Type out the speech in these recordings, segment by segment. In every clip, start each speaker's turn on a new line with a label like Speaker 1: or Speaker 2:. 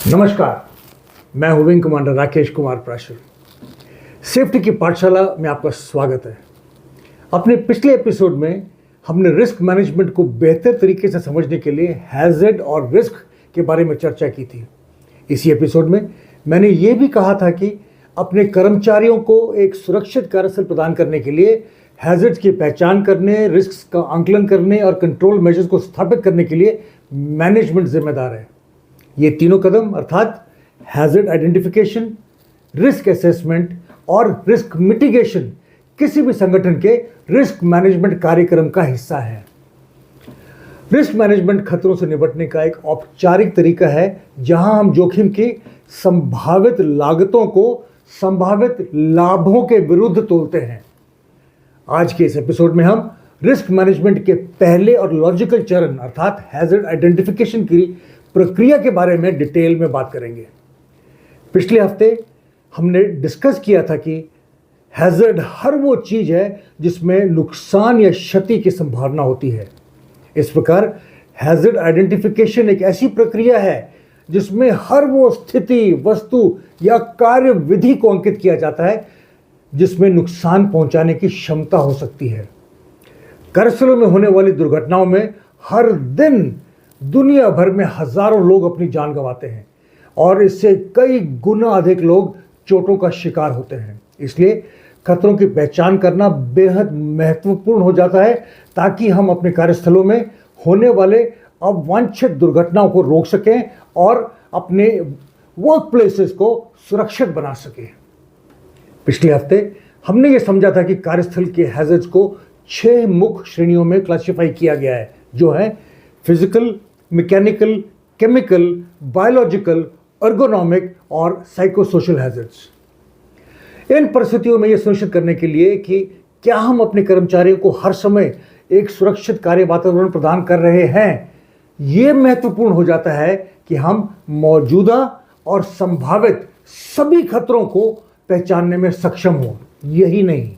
Speaker 1: नमस्कार, मैं हूँ wing commander Rakesh Kumar Prashar. Safety की पाठशाला में आपका स्वागत है। अपने पिछले एपिसोड में हमने रिस्क मैनेजमेंट को बेहतर तरीके से समझने के लिए हैजर्ड और रिस्क के बारे में चर्चा की थी। इसी एपिसोड में मैंने ये भी कहा था कि अपने कर्मचारियों को एक सुरक्षित कार्यस्थल प्रदान करने के लिए हैजर्ड्स की पहचान करने, रिस्क का आंकलन करने और कंट्रोल मेजर्स को स्थापित करने के लिए मैनेजमेंट जिम्मेदार है। ये तीनों कदम अर्थात हैजर्ड आइडेंटिफिकेशन, रिस्क असेसमेंट और रिस्क मिटिगेशन किसी भी संगठन के रिस्क मैनेजमेंट कार्यक्रम का हिस्सा है। रिस्क मैनेजमेंट खतरों से निपटने का एक औपचारिक तरीका है जहां हम जोखिम की संभावित लागतों को संभावित लाभों के विरुद्ध तोलते हैं। आज के इस एपिसोड में हम रिस्क मैनेजमेंट के पहले और लॉजिकल चरण अर्थात हैजर्ड आइडेंटिफिकेशन की प्रक्रिया के बारे में डिटेल में बात करेंगे। पिछले हफ्ते हमने डिस्कस किया था कि हैजर्ड हर वो चीज है जिसमें नुकसान या क्षति की संभावना होती है। इस प्रकार हैजर्ड आइडेंटिफिकेशन एक ऐसी प्रक्रिया है जिसमें हर वो स्थिति, वस्तु या कार्य विधि को अंकित किया जाता है जिसमें नुकसान पहुंचाने की क्षमता हो सकती है। कार्यस्थलों में होने वाली दुर्घटनाओं में हर दिन दुनिया भर में हजारों लोग अपनी जान गंवाते हैं और इससे कई गुना अधिक लोग चोटों का शिकार होते हैं। इसलिए खतरों की पहचान करना बेहद महत्वपूर्ण हो जाता है ताकि हम अपने कार्यस्थलों में होने वाले अवांछित दुर्घटनाओं को रोक सकें और अपने वर्क प्लेसेस को सुरक्षित बना सकें। पिछले हफ्ते हमने ये समझा था कि कार्यस्थल के हैजर्ड्स को 6 मुख्य श्रेणियों में क्लासिफाई किया गया है, जो है physical, mechanical, chemical, biological, ergonomic और साइकोसोशल हैजर्ड्स। इन परिस्थितियों में यह सुनिश्चित करने के लिए कि क्या हम अपने कर्मचारियों को हर समय एक सुरक्षित कार्य वातावरण प्रदान कर रहे हैं, यह महत्वपूर्ण हो जाता है कि हम मौजूदा और संभावित सभी खतरों को पहचानने में सक्षम हों। यही नहीं,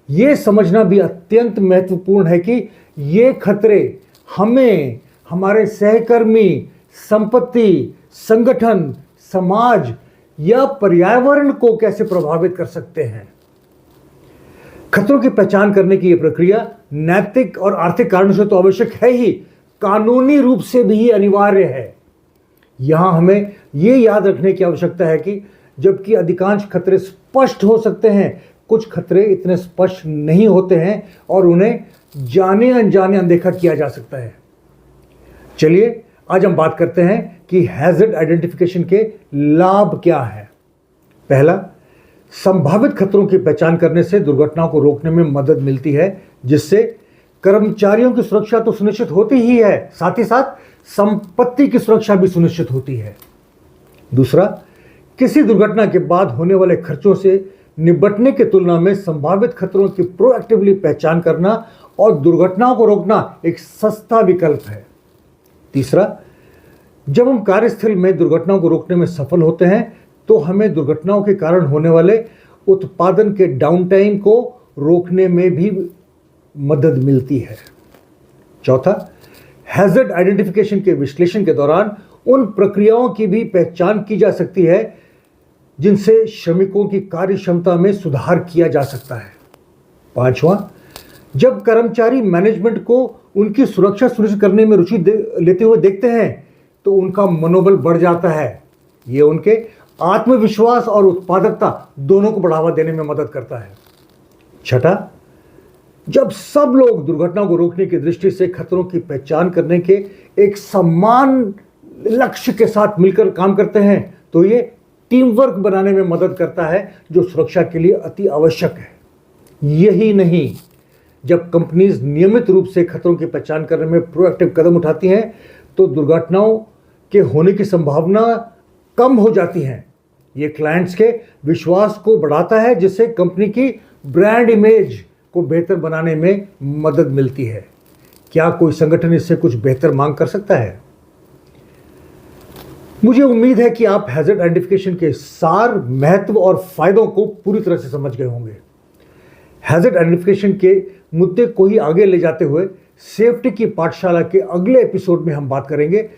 Speaker 1: यह समझना भी अत्यंत महत्वपूर्ण है कि ये खतरे हमें, हमारे सहकर्मी, संपत्ति, संगठन, समाज या पर्यावरण को कैसे प्रभावित कर सकते हैं। खतरों की पहचान करने की यह प्रक्रिया नैतिक और आर्थिक कारणों से तो आवश्यक है ही, कानूनी रूप से भी अनिवार्य है। यहां हमें यह याद रखने की आवश्यकता है कि जबकि अधिकांश खतरे स्पष्ट हो सकते हैं, कुछ खतरे इतने स्पष्ट नहीं होते हैं और उन्हें जाने अनजाने अनदेखा किया जा सकता है। चलिए आज हम बात करते हैं कि हैजर्ड आइडेंटिफिकेशन के लाभ क्या है। पहला, संभावित खतरों की पहचान करने से दुर्घटनाओं को रोकने में मदद मिलती है, जिससे कर्मचारियों की सुरक्षा तो सुनिश्चित होती ही है, साथ ही साथ संपत्ति की सुरक्षा भी सुनिश्चित होती है। दूसरा, किसी दुर्घटना के बाद होने वाले खर्चों से निपटने की तुलना में संभावित खतरों की प्रोएक्टिवली पहचान करना और दुर्घटनाओं को रोकना एक सस्ता विकल्प है। तीसरा, जब हम कार्यस्थल में दुर्घटनाओं को रोकने में सफल होते हैं तो हमें दुर्घटनाओं के कारण होने वाले उत्पादन के डाउनटाइम को रोकने में भी मदद मिलती है। चौथा, हैजर्ड आइडेंटिफिकेशन के विश्लेषण के दौरान उन प्रक्रियाओं की भी पहचान की जा सकती है जिनसे श्रमिकों की कार्य क्षमता में सुधार किया जा सकता है। पांचवां, जब कर्मचारी मैनेजमेंट को उनकी सुरक्षा सुनिश्चित करने में रुचि लेते हुए देखते हैं तो उनका मनोबल बढ़ जाता है। ये उनके आत्मविश्वास और उत्पादकता दोनों को बढ़ावा देने में मदद करता है। छठा, जब सब लोग दुर्घटनाओं को रोकने की दृष्टि से खतरों की पहचान करने के एक समान लक्ष्य के साथ मिलकर काम करते हैं तो ये टीम वर्क बनाने में मदद करता है, जो सुरक्षा के लिए अति आवश्यक है। यही नहीं, जब कंपनीज नियमित रूप से खतरों की पहचान करने में प्रोएक्टिव कदम उठाती हैं तो दुर्घटनाओं के होने की संभावना कम हो जाती है। ये क्लाइंट्स के विश्वास को बढ़ाता है, जिससे कंपनी की ब्रांड इमेज को बेहतर बनाने में मदद मिलती है। क्या कोई संगठन इससे कुछ बेहतर मांग कर सकता है? मुझे उम्मीद है कि आप हैजर्ड आइडेंटिफिकेशन के सार, महत्व और फायदों को पूरी तरह से समझ गए होंगे। हैजर्ड आइडेंटिफिकेशन के मुद्दे को ही आगे ले जाते हुए सेफ्टी की पाठशाला के अगले एपिसोड में हम बात करेंगे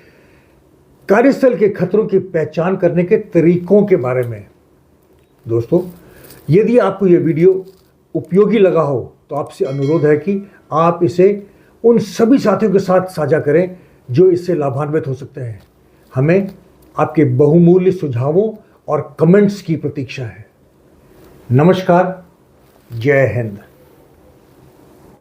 Speaker 1: कार्यस्थल के खतरों की पहचान करने के तरीकों के बारे में। दोस्तों, यदि आपको यह वीडियो उपयोगी लगा हो तो आपसे अनुरोध है कि आप इसे उन सभी साथियों के साथ साझा करें जो इससे लाभान्वित हो सकते हैं। हमें आपके बहुमूल्य सुझावों और कमेंट्स की प्रतीक्षा है। नमस्कार, जय हिंद।